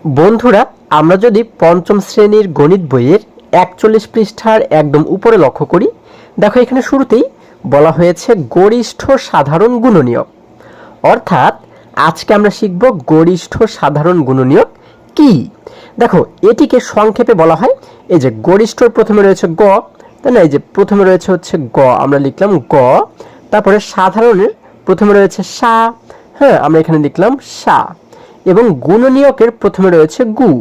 বন্ধুরা, আমরা যদি পঞ্চম শ্রেণীর গণিত বইয়ের ৪১ পৃষ্ঠার একদম উপরে লক্ষ্য করি, দেখো এখানে শুরুতেই বলা হয়েছে গরিষ্ঠ সাধারণ গুণনীয়ক। অর্থাৎ আজকে আমরা শিখব গরিষ্ঠ সাধারণ গুণনীয়ক কি। দেখো এটিকে সংক্ষেপে বলা হয়, এই যে গরিষ্ঠর প্রথমে রয়েছে গ, তাই না, এই যে প্রথমে রয়েছে হচ্ছে গ, আমরা লিখলাম গ। তারপরে সাধারণের প্রথমে রয়েছে সা, হ্যাঁ আমরা এখানে লিখলাম সা। এবং গুণনীয়কের প্রথমে রয়েছে গু,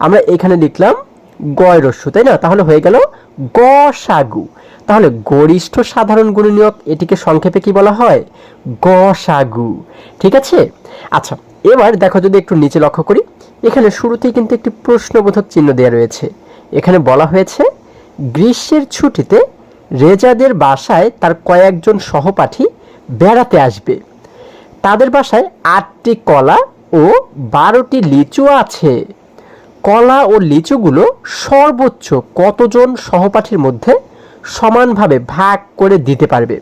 আমরা এখানে লিখলাম গয় রস্যু, তাই না। তাহলে হয়ে গেল গ সা গু। তাহলে গরিষ্ঠ সাধারণ গুণনীয়ক এটিকে সংক্ষেপে কি বলা হয়? গ সা গু। ঠিক আছে। আচ্ছা, এবার দেখো যদি একটু নিচে লক্ষ্য করি, এখানে শুরুতেই কিন্তু একটি প্রশ্নবোধক চিহ্ন দেওয়া রয়েছে। এখানে বলা হয়েছে গ্রীষ্মের ছুটিতে রেজাদের বাসায় তার কয়েকজন সহপাঠী বেড়াতে আসবে। তাদের বাসায় ৮টি কলা ও ১২টি লিচু আছে। কলা ও লিচুগুলো সর্বোচ্চ কতজন সহপাঠীর মধ্যে সমানভাবে ভাগ করে দিতে পারবে?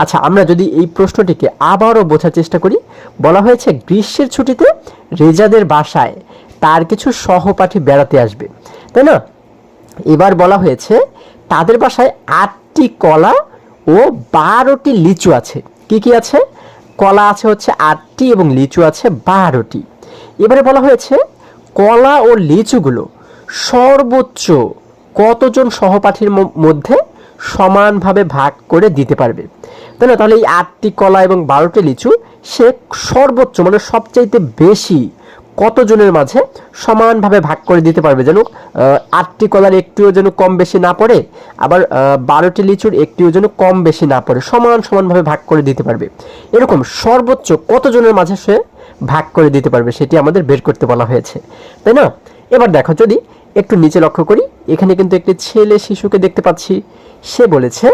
আচ্ছা, আমরা যদি এই প্রশ্নটিকে আবারও বোঝার চেষ্টা করি, বলা হয়েছে গ্রীষ্মের ছুটিতে রেজাদের বাসায় তার কিছু সহপাঠী বেড়াতে আসবে, তাই না। এবার বলা হয়েছে তাদের বাসায় ৮টি কলা ও ১২টি লিচু আছে। কি কি আছে? কলা আছে হচ্ছে ৮টি এবং লিচু আছে ১২টি। এবারে বলা হয়েছে কলা ও লিচুগুলো সর্বোচ্চ কতজন সহপাঠীর মধ্যে সমানভাবে ভাগ করে দিতে পারবে, তাই না। তাহলে এই ৮টি কলা এবং ১২টি লিচু সে সর্বোচ্চ মানে সবচাইতে বেশি কতজনের মাঝে সমানভাবে ভাগ করে দিতে পারবে, যেন ৮টি কলার একটিও যেন কম বেশি না পড়ে, আবার ১২টি লিচুর একটিও যেন কম বেশি না পড়ে, সমানভাবে ভাগ করে দিতে পারবে। এরকম সর্বোচ্চ কতজনের মাঝে সে ভাগ করে দিতে পারবে সেটি আমাদের বের করতে বলা হয়েছে, তাই না। এবার দেখো যদি একটু নিচে লক্ষ্য করি, এখানে কিন্তু একটি ছেলে শিশুকে দেখতে পাচ্ছি। সে বলেছে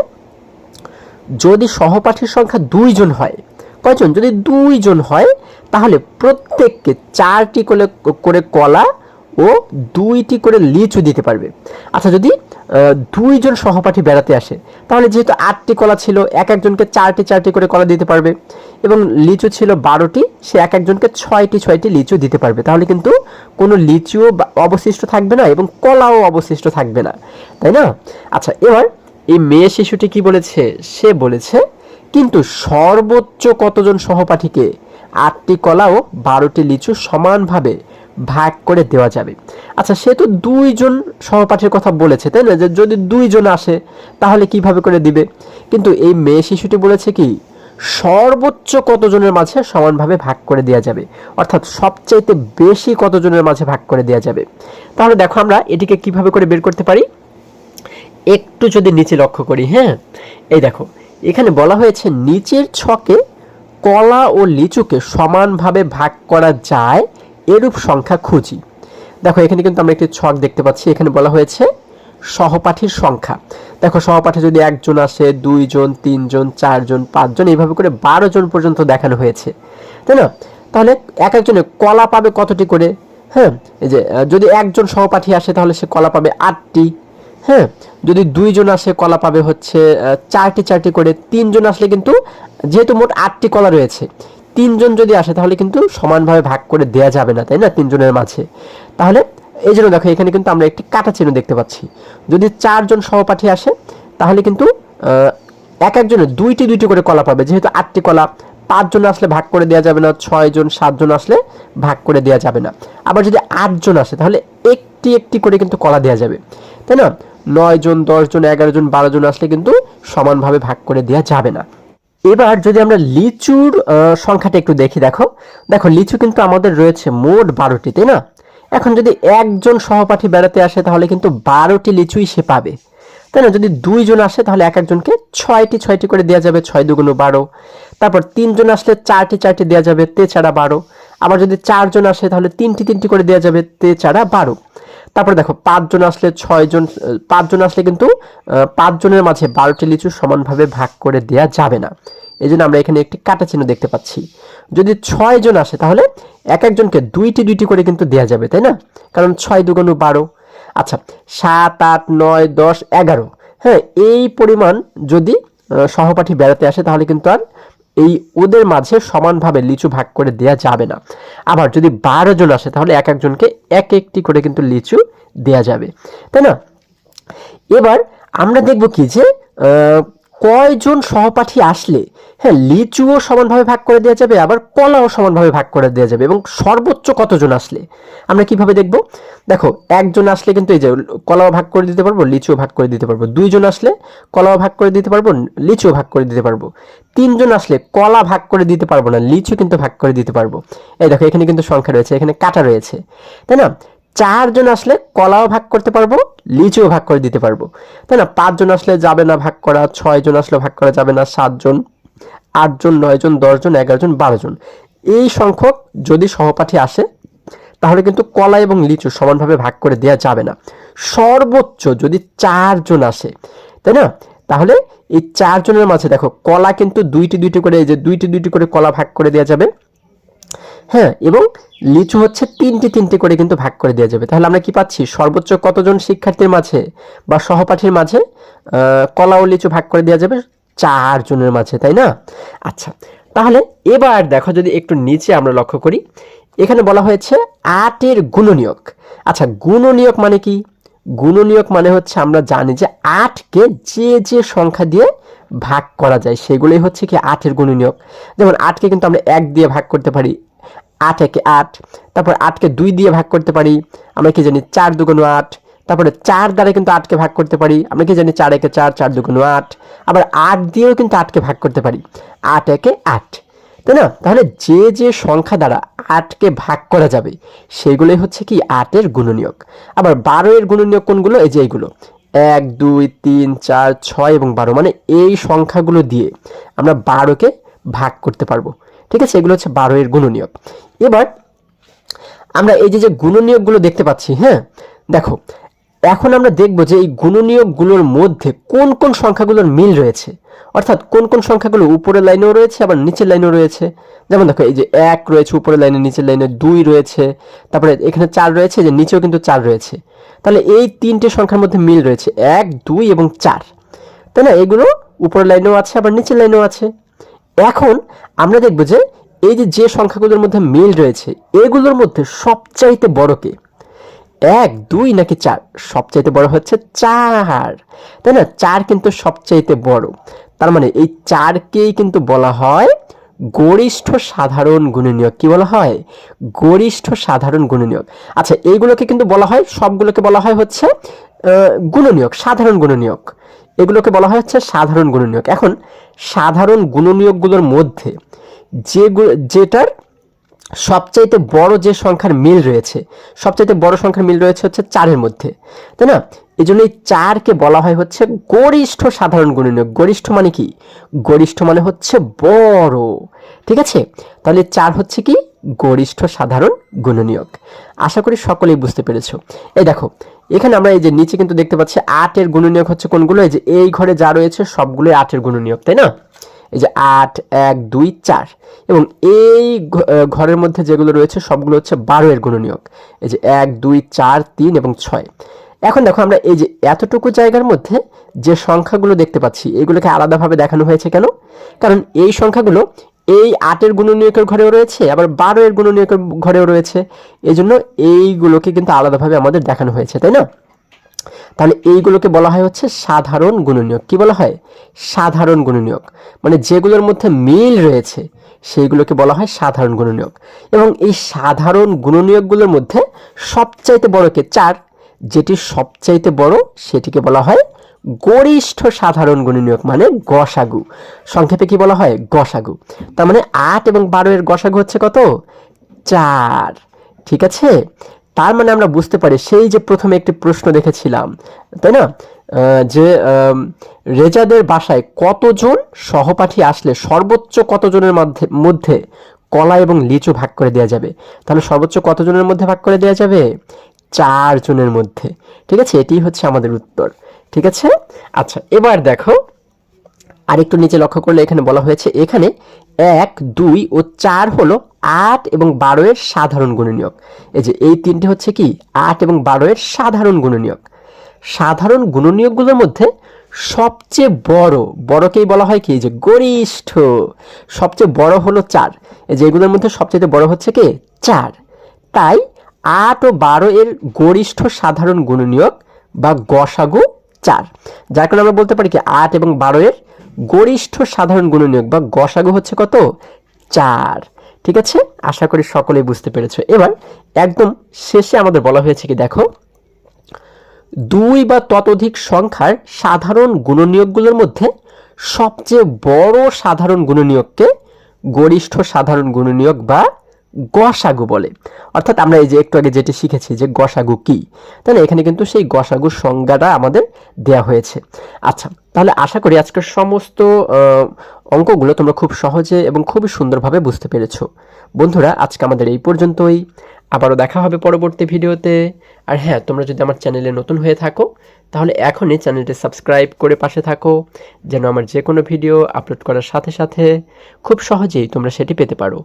যদি সহপাঠীর সংখ্যা ২ জন হয়, কয়জন? যদি ২ জন হয় তাহলে প্রত্যেককে ৪টি করে কলা ও ২টি করে লিচু দিতে পারবে। আচ্ছা, যদি ২ জন সহপাঠী বেড়াতে আসে, তাহলে যেহেতু ৮টি কলা ছিল, এক একজনকে ৪টি করে কলা দিতে পারবে, এবং লিচু ছিল ১২টি, সে এক একজনকে ৬টি লিচু দিতে পারবে। তাহলে কিন্তু কোনো লিচুও অবশিষ্ট থাকবে না এবং কলাও অবশিষ্ট থাকবে না, তাই না। আচ্ছা, এবার এই মেয়ে শিশুটি কি বলেছে? সে বলেছে কিন্তু সর্বোচ্চ কতজন সহপাঠীকে ৮টি কলা ও ১২টি লিচু সমানভাবে ভাগ করে দেওয়া যাবে। আচ্ছা, সে তো ২ জন সহপাঠীর কথা বলেছে, তাই না, যে যদি ২ জন আসে তাহলে কিভাবে করে দিবে। কিন্তু এই মেয়ে শিশুটি বলেছে কি সর্বোচ্চ কতজনের মাঝে সমানভাবে ভাগ করে দেওয়া যাবে, অর্থাৎ সবচাইতে বেশি কতজনের মাঝে ভাগ করে দেওয়া যাবে। তাহলে দেখো আমরা এটিকে কিভাবে করে বের করতে পারি। একটু যদি নিচে লক্ষ্য করি, হ্যাঁ এই দেখো এখানে বলা হয়েছে নিচের ছকে কলা ও লিচুকে সমানভাবে ভাগ করা যায় এরূপ সংখ্যা খুঁজি। দেখো এখানে কিন্তু আমরা একটি ছক দেখতে পাচ্ছি। এখানে বলা হয়েছে সহপাঠীর সংখ্যা। দেখো সহপাঠী যদি ১ জন আসে, ২ জন, ৩ জন, ৪ জন, ৫ জন, এইভাবে করে ১২ জন পর্যন্ত দেখানো হয়েছে, তাই না। তাহলে এক একজনে কলা পাবে কতটি করে? হ্যাঁ, এই যে যদি ১ জন সহপাঠী আসে তাহলে সে কলা পাবে ৮টি। হ্যাঁ, যদি ২ জন আসে কলা পাবে হচ্ছে ৪টি করে। ৩ জন আসলে কিন্তু যেহেতু মোট ৮টি কলা রয়েছে, ৩ জন যদি আসে তাহলে কিন্তু সমানভাবে ভাগ করে দেওয়া যাবে না, তাই না, ৩ জনের মাঝে। তাহলে এই জন্য দেখো এখানে কিন্তু আমরা একটি কাটা চিহ্ন দেখতে পাচ্ছি। যদি ৪ জন সহপাঠী আসে তাহলে কিন্তু এক একজনে ২টি করে কলা পাবে, যেহেতু ৮টি কলা। ৫ জন আসলে ভাগ করে দেওয়া যাবে না, ৬ জন ৭ জন আসলে ভাগ করে দেওয়া যাবে না। আবার যদি ৮ জন আসে তাহলে একটি করে কিন্তু কলা দেওয়া যাবে, তাই না। ৯ জন, ১০ জন, ১১ জন, ১২ জন আসলে কিন্তু সমানভাবে ভাগ করে দেওয়া যাবে না। এবার যদি আমরা লিচুর সংখ্যাটা একটু দেখি, দেখো লিচু কিন্তু আমাদের রয়েছে মোট ১২টি, তাই না। এখন যদি ১ জন সহপাঠী বেড়াতে আসে তাহলে কিন্তু ১২টি লিচুই সে পাবে, তাই না। যদি ২ জন আসে তাহলে এক একজনকে ৬টি করে দেওয়া যাবে, ৬ দুগুণ ১২। তারপর ৩ জন আসলে ৪টি দেওয়া যাবে, তে ছাড়া ১২। আবার যদি ৪ জন আসে তাহলে ৩টি করে দেওয়া যাবে, তে ছাড়া ১২। তারপরে দেখো ৫ জন আসলে ৬ জন, ৫ জন আসলে কিন্তু ৫ জনের মাঝে ১২টি লিচু সমানভাবে ভাগ করে দেওয়া যাবে না। এই জন্য আমরা এখানে একটি কাটা চিহ্ন দেখতে পাচ্ছি। যদি ৬ জন আসে তাহলে এক একজনকে ২টি করে কিন্তু দেওয়া যাবে, তাই না, কারণ ৬ দুগুণ ১২। আচ্ছা, ৭, ৮, ৯, ১০, ১১, হ্যাঁ এই পরিমাণ যদি সহপাঠী বেড়াতে আসে তাহলে কিন্তু আর এই ওদের মাঝে সমানভাবে লিচু ভাগ করে দেয়া যাবে না। আবার যদি 12 জন আসে তাহলে এক একজনকে এক একটি করে কিন্তু লিচু দেয়া যাবে, তাই না? এবার আমরা দেখব কি যে কয়জন সহপাঠী আসলে হ্যাঁ লিচুও সমানভাবে ভাগ করে দেওয়া যাবে, আবার কলাও সমানভাবে ভাগ করে দেওয়া যাবে, এবং সর্বোচ্চ কতজন আসলে আমরা কিভাবে দেখব? দেখো, একজন আসলে কিন্তু এই যে কলাও ভাগ করে দিতে পারবো, লিচুও ভাগ করে দিতে পারবো। দুইজন আসলে কলাও ভাগ করে দিতে পারবো, লিচুও ভাগ করে দিতে পারবো। তিনজন আসলে কলা ভাগ করে দিতে পারবো না, লিচু কিন্তু ভাগ করে দিতে পারবো। এই দেখো, এখানে কিন্তু সংখ্যা রয়েছে, এখানে কাটা রয়েছে, তাই না? 4 জন আসলে কলাও ভাগ করতে পারবো, লিচুও ভাগ করে দিতে পারবো, তাই না? 5 জন আসলে যাবে না ভাগ করা, 6 জন আসলে ভাগ করা যাবে না, 7 জন, 8 জন, 9 জন, 10 জন, 11 জন, 12 জন। এই সংখ্যক যদি সহপাঠী আসে তাহলে কিন্তু কলা এবং লিচু সমানভাবে ভাগ করে দেওয়া যাবে না। সর্বোচ্চ যদি 4 জন আসে, তাই না? তাহলে এই 4 জনের মাঝে দেখো কলা কিন্তু দুইটি করে, এই যে দুইটি করে কলা ভাগ করে দেওয়া যাবে, হ্যাঁ, এবং লিচু হচ্ছে তিনটি করে কিন্তু ভাগ করে দেওয়া যাবে। তাহলে আমরা কি পাচ্ছি? সর্বোচ্চ কতজন শিক্ষার্থীর মাঝে বা সহপাঠীর মাঝে কলা ও লিচু ভাগ করে দেওয়া যাবে? 4 জনের মাঝে, তাই না? আচ্ছা, তাহলে এবার দেখো, যদি একটু নিচে আমরা লক্ষ্য করি, এখানে বলা হয়েছে 8 এর গুণনীয়ক। আচ্ছা, গুণনীয়ক মানে কি? গুণনীয়ক মানে হচ্ছে আমরা জানি যে 8কে যে সংখ্যা দিয়ে ভাগ করা যায় সেগুলোই হচ্ছে কি 8 এর গুণনীয়ক। যেমন 8কে কিন্তু আমরা 1 দিয়ে ভাগ করতে পারি, 8 একে 8। তারপর 8কে 2 দিয়ে ভাগ করতে পারি, আমরা কি জানি 4 দুগুণ 8। তারপরে 4 দ্বারা কিন্তু 8কে ভাগ করতে পারি, আমরা কি জানি 4 একে 4, 4 দুগুণ 8। আবার 8 দিয়েও কিন্তু 8কে ভাগ করতে পারি, 8 একে 8, তাই না? তাহলে যে সংখ্যা দ্বারা 8কে ভাগ করা যাবে সেগুলোই হচ্ছে কি 8 এর গুণনীয়ক। আবার 12 এর গুণনীয়ক কোনগুলো? এই যে এইগুলো 1, 2, 3, 4, 6 এবং 12, মানে এই সংখ্যাগুলো দিয়ে আমরা 12কে ভাগ করতে পারবো, ঠিক আছে? এগুলো হচ্ছে 12 এর গুণনীয়ক। এবার আমরা এই যে গুণনীয়কগুলো দেখতে পাচ্ছি, হ্যাঁ, দেখো, এখন আমরা দেখব যে এই গুণনীয়কগুলোর মধ্যে কোন কোন সংখ্যাগুলোর মিল রয়েছে, অর্থাৎ কোন কোন সংখ্যাগুলো উপরের লাইনেও রয়েছে আবার নিচের লাইনেও রয়েছে। যেমন দেখো, এই যে 1 রয়েছে উপরের লাইনে, নিচের লাইনে 2 রয়েছে, তারপরে এখানে 4 রয়েছে, যে নিচেও কিন্তু 4 রয়েছে। তাহলে এই তিনটে সংখ্যার মধ্যে মিল রয়েছে 1, 2 এবং 4, তাই না? এগুলো উপরের লাইনেও আছে আবার নিচের লাইনেও আছে। এখন আমরা দেখব যে এই যে সংখ্যাগুলোর মধ্যে মিল রয়েছে এগুলোর মধ্যে সবচাইতে বড় কে? 1, 2 নাকি 4? সবচাইতে বড় হচ্ছে 4, তাই না? 4 কিন্তু সবচাইতে বড়। তার মানে এই 4কেই কিন্তু বলা হয় গরিষ্ঠ সাধারণ গুণনীয়ক। কি বলা হয়? গরিষ্ঠ সাধারণ গুণনীয়ক। আচ্ছা, এইগুলোকে কিন্তু বলা হয়, সবগুলোকে বলা হয় হচ্ছে গুণনীয়ক, সাধারণ গুণনীয়ক। এগুলোকে বলা হয় হচ্ছে সাধারণ গুণনীয়ক। এখন সাধারণ গুণনীয়কগুলোর মধ্যে যেটার সবচাইতে বড় যে সংখ্যার মিল রয়েছে, সবচাইতে বড় সংখ্যার মিল রয়েছে হচ্ছে 4-এর মধ্যে, তাই না? এই জন্য এই 4কে বলা হয় হচ্ছে গরিষ্ঠ সাধারণ গুণনীয়ক। গরিষ্ঠ মানে কি? গরিষ্ঠ মানে হচ্ছে বড়, ঠিক আছে? তাহলে 4 হচ্ছে কি গরিষ্ঠ সাধারণ গুণনীয়ক। আশা করি সকলেই বুঝতে পেরেছো। এই দেখো, এখানে আমরা এই যে নিচে কিন্তু দেখতে পাচ্ছি 8 এর গুণনীয়ক হচ্ছে কোনগুলো? এই যে এই ঘরে যা রয়েছে সবগুলোই 8 এর গুণনীয়ক, তাই না? এই যে 8, 1, 2, 4, এবং এই ঘরের মধ্যে যেগুলো রয়েছে সবগুলো হচ্ছে 12 এর গুণনীয়ক। এই যে 1, 2, 4, 3 এবং 6। এখন দেখো, আমরা এই যে এতটুকু জায়গার মধ্যে যে সংখ্যাগুলো দেখতে পাচ্ছি এগুলোকে আলাদাভাবে দেখানো হয়েছে কেন? কারণ এই সংখ্যাগুলো এই 8 এর গুণনীয়কের ঘরেও রয়েছে আবার 12 এর গুণনীয়কের ঘরেও রয়েছে, এজন্য এইগুলোকে কিন্তু আলাদাভাবে আমাদের দেখানো হয়েছে, তাই না? তাহলে এইগুলোকে বলা হয় হচ্ছে সাধারণ গুণনীয়ক। কি বলা হয়? সাধারণ গুণনীয়ক। মানে যেগুলোর মধ্যে মিল রয়েছে সেইগুলোকে বলা হয় সাধারণ গুণনীয়ক। এবং এই সাধারণ গুণনীয়কগুলোর মধ্যে সবচাইতে বড় কে? 4। যেটি সবচাইতে বড় সেটিকে বলা হয় গরিষ্ঠ সাধারণ গুণনীয়ক, মানে গসাগু। সংক্ষেপে কি বলা হয়? গসাগু। তার মানে 8 এবং 12 এর গসাগু হচ্ছে কত? 4, ঠিক আছে? তার মানে আমরা বুঝতে পারি, সেই যে প্রথমে একটি প্রশ্ন দেখেছিলাম, তাই না, যে রেজাদের বাসায় কতজন সহপাঠী আসলে সর্বোচ্চ কতজনের মধ্যে কলা এবং লিচু ভাগ করে দেওয়া যাবে? তাহলে সর্বোচ্চ কতজনের মধ্যে ভাগ করে দেওয়া যাবে? 4 জনের মধ্যে, ঠিক আছে? এটি হচ্ছে আমাদের উত্তর, ঠিক আছে? আচ্ছা, এবার দেখো, আরেকটু নিচে লক্ষ্য করলে এখানে বলা হয়েছে এখানে 1, 2 ও 4 হলো 8 এবং 12 এর সাধারণ গুণনীয়ক। এই যে এই তিনটে হচ্ছে কি 8 এবং 12 এর সাধারণ গুণনীয়ক। সাধারণ গুণনীয়কগুলোর মধ্যে সবচেয়ে বড়কেই বলা হয় কি যে গরিষ্ঠ। সবচেয়ে বড় হলো 4, যেগুলোর মধ্যে সবচেয়ে বড় হচ্ছে কি 4। তাই 8 ও 12 এর গরিষ্ঠ সাধারণ গুণনীয়ক বা গসাগু 4। যার কারণে আমরা বলতে পারি কি 8 এবং 12 এর গরিষ্ঠ সাধারণ গুণনীয়ক বা গসাগু হচ্ছে কত 4। ঠিক আছে, আশা করি সকলেই বুঝতে পেরেছো। এবার একদম শেষে আমাদের বলা হয়েছে কি দেখো, 2 বা ততোধিক সংখ্যার সাধারণ গুণনীয়কগুলোর মধ্যে সবচেয়ে বড় সাধারণ গুণনীয়ককে গরিষ্ঠ সাধারণ গুণনীয়ক বা গসাগু বলে। অর্থাৎ আমরা এই যে একটু আগে যেটি শিখেছি যে গসাগু কি, তাহলে এখানে কিন্তু সেই গসাগুর সংজ্ঞাটা আমাদের দেয়া হয়েছে। আচ্ছা, তাহলে আশা করি আজকের সমস্ত অঙ্কগুলো তোমরা খুব সহজে এবং খুবই সুন্দরভাবে বুঝতে পেরেছো। বন্ধুরা, আজকে আমাদের এই পর্যন্তই। আবারও দেখা হবে পরবর্তী ভিডিওতে। আর হ্যাঁ, তোমরা যদি আমার চ্যানেলে নতুন হয়ে থাকো তাহলে এখনই চ্যানেলটি সাবস্ক্রাইব করে পাশে থাকো, যেন আমার যে কোনো ভিডিও আপলোড করার সাথে সাথে খুব সহজেই তোমরা সেটি পেতে পারো।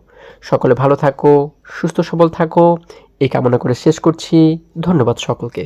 সকলে ভালো থাকো, সুস্থ সবল থাকো, এই কামনা করে শেষ করছি। ধন্যবাদ সকলকে।